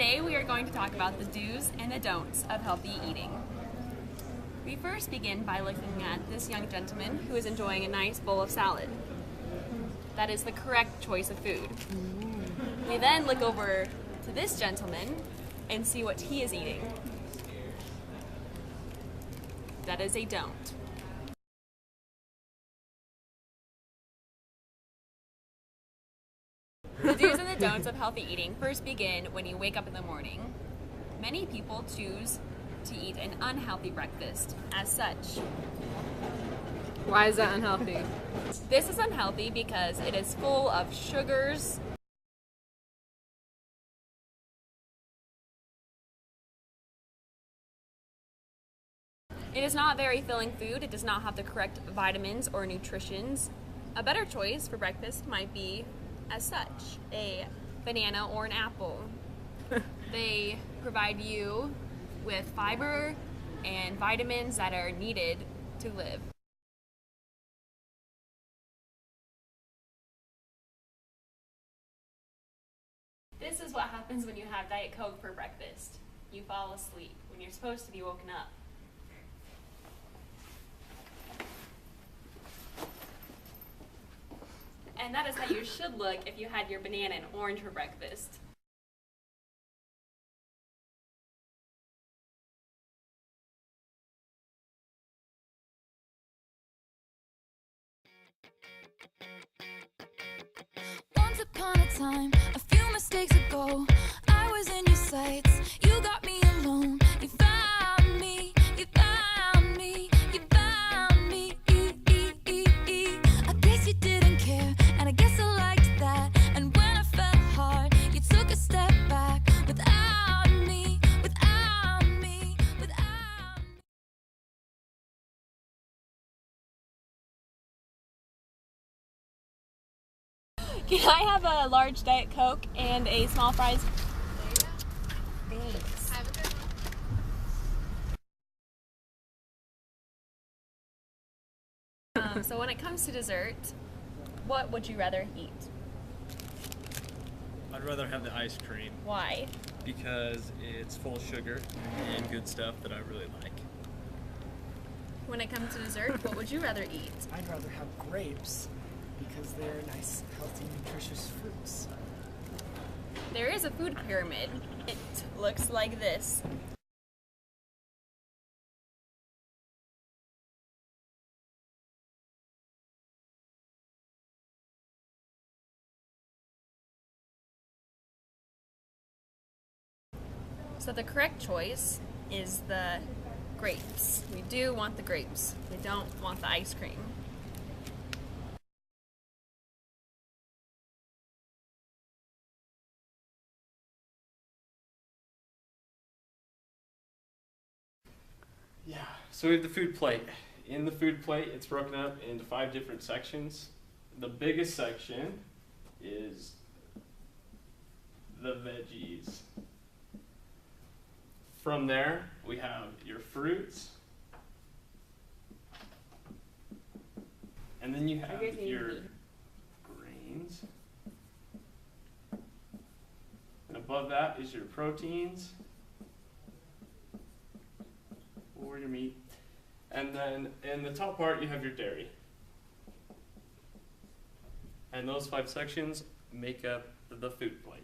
Today we are going to talk about the do's and the don'ts of healthy eating. We first begin by looking at this young gentleman who is enjoying a nice bowl of salad. That is the correct choice of food. We then look over to this gentleman and see what he is eating. That is a don't. The do's and the don'ts of healthy eating first begin when you wake up in the morning. Many people choose to eat an unhealthy breakfast as such. Why is that unhealthy? This is unhealthy because it is full of sugars, it is not very filling food. It does not have the correct vitamins or nutritions. A better choice for breakfast might be, as such, a banana or an apple. They provide you with fiber and vitamins that are needed to live. This is what happens when you have Diet Coke for breakfast. You fall asleep when you're supposed to be woken up. And that is how you should look if you had your banana and orange for breakfast. Once upon a time, a few mistakes ago, I was in your sights. You got me alone. You found me. You found me. You found me. I guess you didn't care, and I guess I liked that. And when I fell hard, you took a step back. Without me, without me, without me. Can I have a large Diet Coke and a small fries? Thanks. Have a good one. So when it comes to dessert, what would you rather eat? I'd rather have the ice cream Why? because it's full of sugar and good stuff that I really like. When it comes to dessert, what would you rather eat? I'd rather have grapes because they're nice, healthy, nutritious fruits. There is a food pyramid. It looks like this. So the correct choice is the grapes. We do want the grapes. We don't want the ice cream. Yeah, so we have the food plate. In the food plate, it's broken up into 5 different sections. The biggest section is the veggies. From there, we have your fruits. And then you have your grains. And above that is your proteins. Or your meat. And then in the top part you have your dairy. And those 5 sections make up the food plate.